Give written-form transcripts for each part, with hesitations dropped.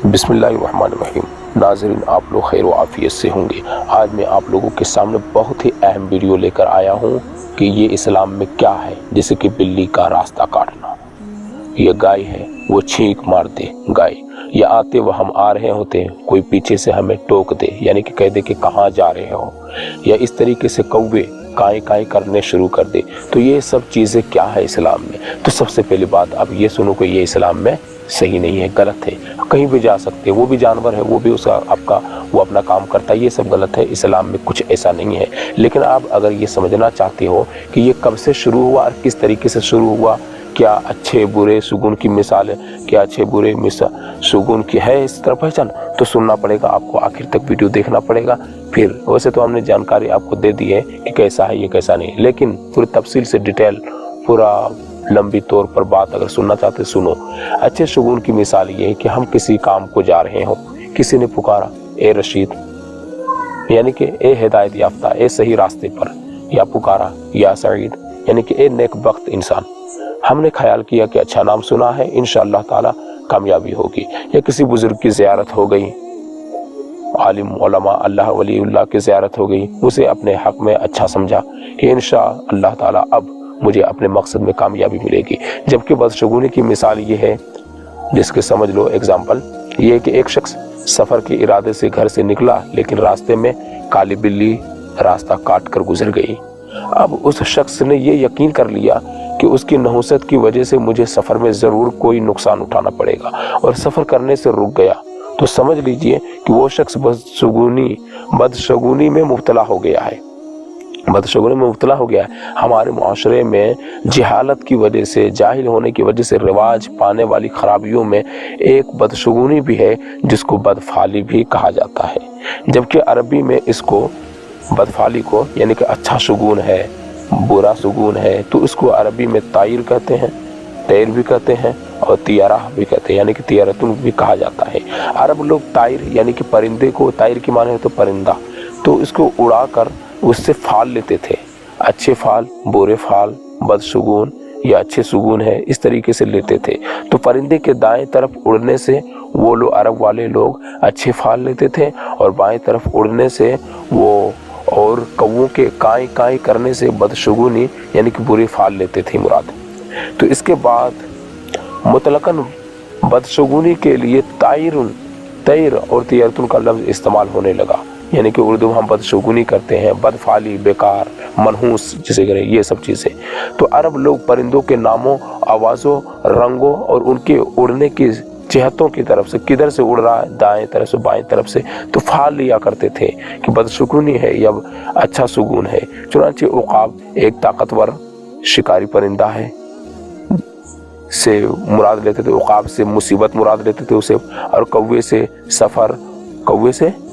बिस्मिल्लाहिर्रहमानिर्रहीम। नाज़रीन, आप लोग खैर व आफियत से होंगे। आज मैं आप लोगों के सामने बहुत ही अहम वीडियो लेकर आया हूँ कि ये इस्लाम में क्या है, जैसे कि बिल्ली का रास्ता काटना। ये गाय है, वो छींक मार दे गाय, या आते वह हम आ रहे होते कोई पीछे से हमें टोक दे, यानी कि कह दे कि कहाँ जा रहे हो, या इस तरीके से कौवे काई काई करने शुरू कर दे। तो ये सब चीज़ें क्या है इस्लाम में? तो सबसे पहली बात आप ये सुनो कि ये इस्लाम में सही नहीं है, गलत है। कहीं भी जा सकते हैं, वो भी जानवर है, वो भी उसका वो अपना काम करता है, ये सब गलत है। इस्लाम में कुछ ऐसा नहीं है। लेकिन आप अगर ये समझना चाहते हो कि ये कब से शुरू हुआ और किस तरीके से शुरू हुआ, क्या अच्छे बुरे सुगुन की मिसाल है, क्या अच्छे बुरे सुगुन की है इस तरह पहचान, तो सुनना पड़ेगा आपको, आखिर तक वीडियो देखना पड़ेगा। फिर वैसे तो हमने जानकारी आपको दे दी है कि कैसा है ये कैसा नहीं, लेकिन पूरी तफसील से डिटेल पूरा लंबी तौर पर बात अगर सुनना चाहते सुनो। अच्छे सुगुन की मिसाल ये है कि हम किसी काम को जा रहे हो, किसी ने पुकारा ए रशीद, यानी कि ए हिदायत याफ्ता, ए सही रास्ते पर, या पुकारा या सईद, यानी कि ए नेकबख्त इंसान। हमने ख्याल किया कि अच्छा नाम सुना है, इंशाअल्लाह ताला कामयाबी होगी। या किसी बुजुर्ग की ज़ियारत हो गई, आलिम उलमा अल्लाह वलीउल्लाह की ज़ियारत हो गई, उसे अपने हक़ में अच्छा समझा कि इंशाअल्लाह ताला अब मुझे अपने मकसद में कामयाबी मिलेगी। जबकि बदशगुनी की मिसाल ये है, जिसके समझ लो एग्जाम्पल ये कि एक शख्स सफ़र के इरादे से घर से निकला, लेकिन रास्ते में काली बिल्ली रास्ता काट कर गुजर गई। अब उस शख्स ने ये यकीन कर लिया कि उसकी नहुसत की वजह से मुझे सफ़र में ज़रूर कोई नुकसान उठाना पड़ेगा, और सफ़र करने से रुक गया। तो समझ लीजिए कि वो शख्स बदशगुनी में मुब्तला हो गया है, बदशगुनी में मुब्तला हो गया है। हमारे मुआशरे में जहालत की वजह से, जाहिल होने की वजह से रिवाज पाने वाली खराबियों में एक बदशगुनी भी है, जिसको बदफाली भी कहा जाता है। जबकि अरबी में इसको बदफाली को, यानी कि अच्छा सुगुन है, बुरा सुगुन है, तो इसको अरबी में तायर कहते हैं, तैर भी कहते हैं, और तियारा भी कहते हैं, यानी कि तियारतुन भी कहा जाता है। अरब लोग तायर यानी कि परिंदे को, तायर की माने है तो परिंदा, तो इसको उड़ा कर उससे फाल लेते थे। अच्छे फाल, बुरे फाल, बदसुगून या अच्छे सुगुन है, इस तरीके से लेते थे। तो परिंदे के दाएं तरफ उड़ने से वो लोग, अरब वाले लोग अच्छे फाल लेते थे, और बाएं तरफ उड़ने से वो, और कौवों के काई काई करने से बदशगुनी यानी कि बुरे फाल लेते थे मुराद। तो इसके बाद मुतलकन बदशगुनी के लिए तैर और तियरतुन का लफ्ज़ इस्तेमाल होने लगा, यानी कि उर्दू में हम बदशगुनी करते हैं, बदफाली, बेकार, मनहूस जिसे करें, ये सब चीज़ें। तो अरब लोग परिंदों के नामों, आवाज़ों, रंगों और उनके उड़ने की जहतों की तरफ से, किधर से उड़ रहा है, दाएं तरफ से बाएं तरफ से, तो फाल लिया करते थे कि बदशगुनी है या अच्छा सुगुन है। चुनांचे उकाब एक ताकतवर शिकारी परिंदा है से मुराद लेते थे, उकाब से मुसीबत मुराद लेते थे उसे, और कौवे से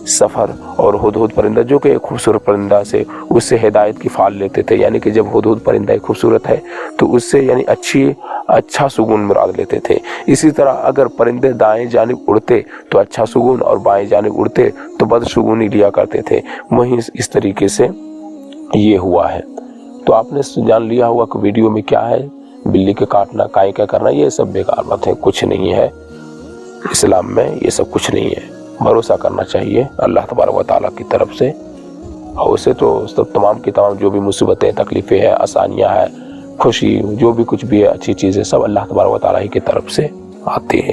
सफ़र, और हुदहुद परिंदा जो कि एक खूबसूरत परिंदा से, उससे हिदायत की फाल लेते थे, यानी कि जब हुदहुद परिंदा एक खूबसूरत है तो उससे यानी अच्छा सुगुन मुराद लेते थे। इसी तरह अगर परिंदे दाएं जानिब उड़ते तो अच्छा सुगुन, और बाएं जानिब उड़ते तो बदशगुनी लिया करते थे। वहीं इस तरीके से ये हुआ है। तो आपने जान लिया होगा कि वीडियो में क्या है, बिल्ली के काटना, काई का करना, ये सब बेकार बात है, कुछ नहीं है इस्लाम में, ये सब कुछ नहीं है। भरोसा करना चाहिए अल्लाह तबारक व तआला की तरफ से, और उसे तो सब तमाम की तमाम जो भी मुसीबतें, तकलीफ़ें हैं, आसानियाँ हैं, खुशी, जो भी कुछ भी है, अच्छी चीज़ें, सब अल्लाह तबारक व तआला की तरफ से आती है।